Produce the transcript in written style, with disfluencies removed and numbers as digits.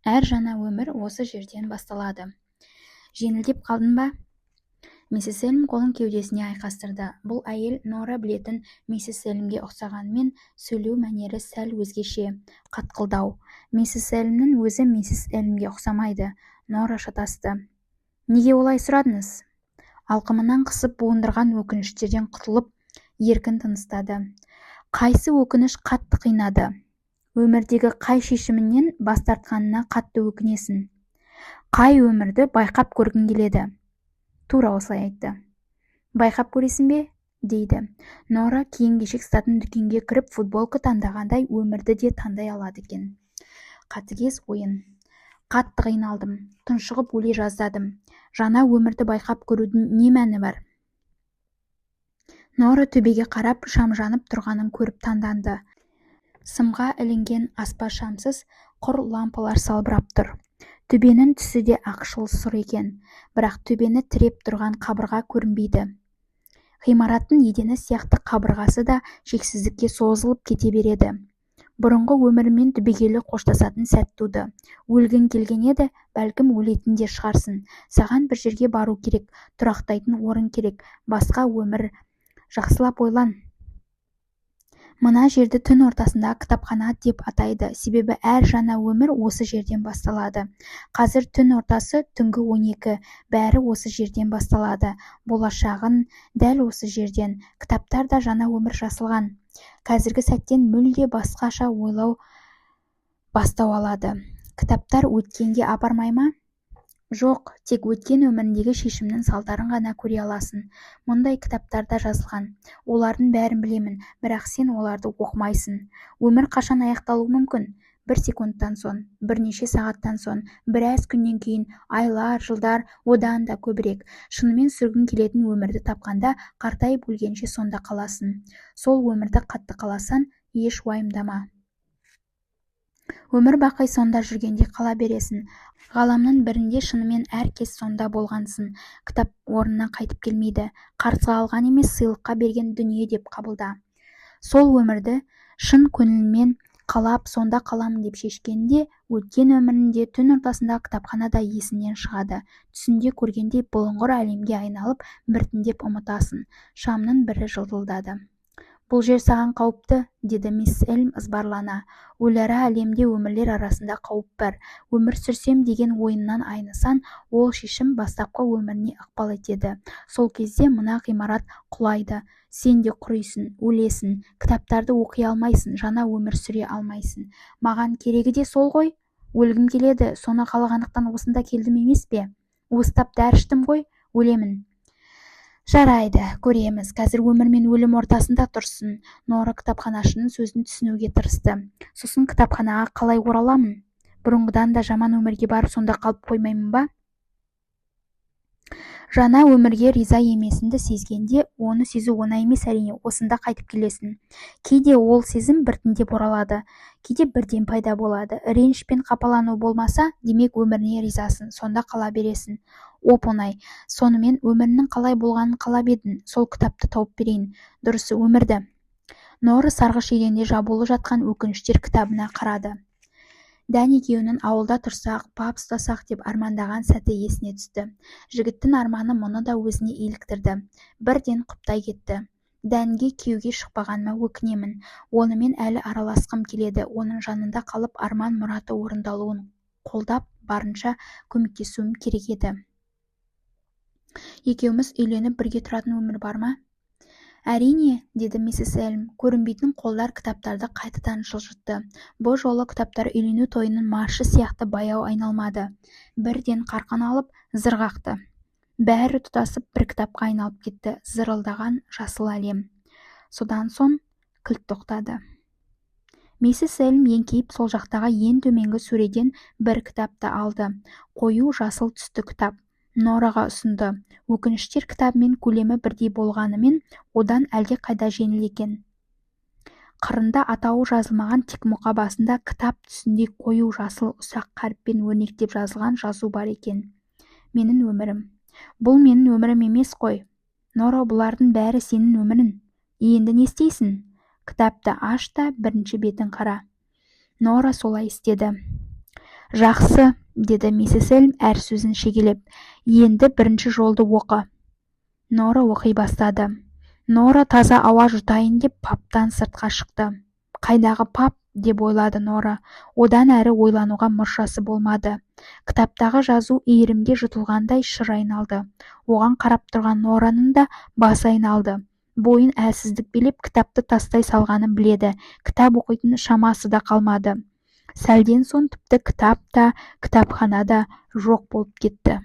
Әр жаңа өмір осы жерден басталады. Жеңілдеп қалдың ба? Миссис Элм қолын кеудесіне айқастырды. Бұл әйел Нора білетін миссис Элмге ұқсағанымен сөйлеу мәнері сәл өзгеше, қатқылдау. Миссис Элмнің өзі миссис Элмге ұқсамайды. Нора шатасты. Неге олай сұрадыңыз? Алқымынан қысып буындырған өкініштерден құтылып, еркін тыныстады. Қайсы өкініш қатты қинады? Өмірдегі қай шешімінен бас тартқанына қатты өкінесің? Қай өмірді байқап көргің келеді? Тура осылай айтты. Байқап көресің бе? Дейді. Нора киім-кешек сататын дүкенге кіріп футболка таңдағандай өмірді де таңдай алады екен. Қатыгез ойын. Қатты қиналдым. Тұншығып өле жаздадым. Жаңа өмірді байқап көрудің не мәні бар? Нора төбеге қарап шам жанып тұрғанын көріп таңданды. Сымға ілінген аспа шамсыз құр лампалар салбырап тұр. Төбенің түсі де ақшыл сұр екен, бірақ төбені тіреп тұрған қабырға көрінбейді. Ғимараттың едені сияқты қабырғасы да шексіздікке созылып кете береді. Бұрынғы өмірімен түбегейлі қоштасатын сәт туды. Өлгің келген еді, бәлкім өлетін де шығарсың. Саған бір жерге бару керек, тұрақтайтын орын керек, басқа өмір. Жақсылап ойлан. Мына жерді түн ортасында кітапхана деп атайды, себебі әр жаңа өмір осы жерден басталады. Қазір түн ортасы түнгі 12, бәрі осы жерден басталады. Болашағын дәл осы жерден. Кітаптарда жаңа өмір жасалған. Қазіргі сәттен мүлде басқаша ойлау бастау алады. Кітаптар өткенге апармай ма? Жоқ, тек өткен өміріндегі шешімнің салдарын ғана көре аласың. Мұндай кітаптарда жазылған. Олардың бәрін білемін, бірақ сен оларды оқымайсың. Өмір қашан аяқталуы мүмкін? 1 секундтан соң, бірнеше сағаттан соң, біраз күннен кейін, айлар, жылдар, одан да көбірек. Шынымен сүргің келетін өмірді тапқанда, қартайып өлгенше сонда қаласың. Сол өмірді қатты қаласаң, еш уайымдама. Өмір бақи сонда жүргенде қала бересің. Ғаламның бірінде шынымен әр кез сонда болғансың. Кітап орнына қайтып келмейді. Қарызға алған емес, сыйлыққа берген дүние деп қабылда. Сол өмірді шын көңілмен қалап сонда қаламын деп шешкенде, өткен өмірінде түн ортасында кітапханада есінен шығады. Түсінде көргендей бұлыңғыр әлемге айналып, біртіндеп ұмытасың. Шамның бірі жылтылдады. Бұл жер саған қауіпті, деді мисс Элм ызбарлана. Өләрі әлемде өмірлер арасында қауіп бар. Өмір сүрсем деген ойыннан айнысан, ол шешім бастапқы өміріне ықпал етеді. Сол кезде мына ғимарат құлайды. Сен де құрисың, өлесің, кітаптарды оқи алмайсың, жаңа өмір сүре алмайсың. Маған керегі де сол ғой. Өлгім келеді, соны қалағандықтан осында келдім емес пе? Уыстап дәрі іштім ғой, өлемін. Жарайды, көреміз. Қазір өмір мен өлім ортасында тұрсын. Нора кітапханашының сөзін түсінуге тырысты. Сосын кітапханаға қалай ораламын? Бұрынғыдан да жаман өмірге барып сонда қалып қоймаймын ба? Жаңа өмірге риза емесіңді сезгенде, оны сезу оңай емес әрине, осында қайтып келесің. Кейде ол сезім біртіндеп оралады, кейде бірден пайда болады. Реніш пен қапалану болмаса, демек өміріне ризасың, сонда қала бересің. Оп-оңай. Сонымен өмірінің қалай болғанын қалап едің, сол кітапты тауып берейін. Дұрысы, өмірді. Нора сарғыш еденде жабулы жатқан өкініштер кітабына қарады. Дән екеуінің ауылда тұрсақ, пап ұстасақ деп армандаған сәті есіне түсті. Жігіттің арманы мұны да өзіне еліктірді. Бірден құптай кетті. Дәнге күйеуге шықпағаныма өкінемін. Онымен әлі араласқым келеді. Оның жанында қалып арман мұраты орындалуын қолдап, барынша көмектесуім керек еді. Екеуміз үйленіп бірге тұратын өмір бар ма? Әрине, деді миссис Элм. Көрінбейтін қолдар кітаптарды қайтадан жылжытты. Бұл жолы кітаптар үйлену тойының маршы сияқты баяу айналмады. Бірден қарқын алып, зырғақты. Бәрі тұтасып бір кітапқа айналып кетті. Зырылдаған жасыл әлем. Содан соң кілт тоқтады. Миссис Элм еңкейіп сол жақтағы ең төменгі сөреден бір кітапты алды. Қою жасыл түсті кітап. Нораға ұсынды. Өкініштер кітабымен көлемі бірдей болғанымен, одан әлде қайда жеңіл екен. Қырында атауы жазылмаған тек мұқабасында кітап түсіндей қою жасыл ұсақ қаріппен өрнектеп жазылған жазу бар екен. Менің өмірім. Бұл менің өмірім емес қой. Нора, бұлардың бәрі сенің өмірің. Енді не істейсің? Кітапты аш та бірінші бетін қара. Нора солай істеді. Жақсы, деді миссис Элм әр сөзін шегелеп. Енді бірінші жолды оқы. Нора оқи бастады. Нора таза ауа жұтайын деп паптан сыртқа шықты. Қайдағы пап, деп ойлады Нора. Одан әрі ойлануға мұршасы болмады. Кітаптағы жазу иірімге жұтылғандай шыр айналды. Оған қарап тұрған Нораның да басы айналды. Бойын әлсіздік билеп кітапты тастай салғанын біледі. Кітап оқитын шамасы да қалмады. Сәлден соң тіпті кітап та, кітапхана да жоқ болып кетті.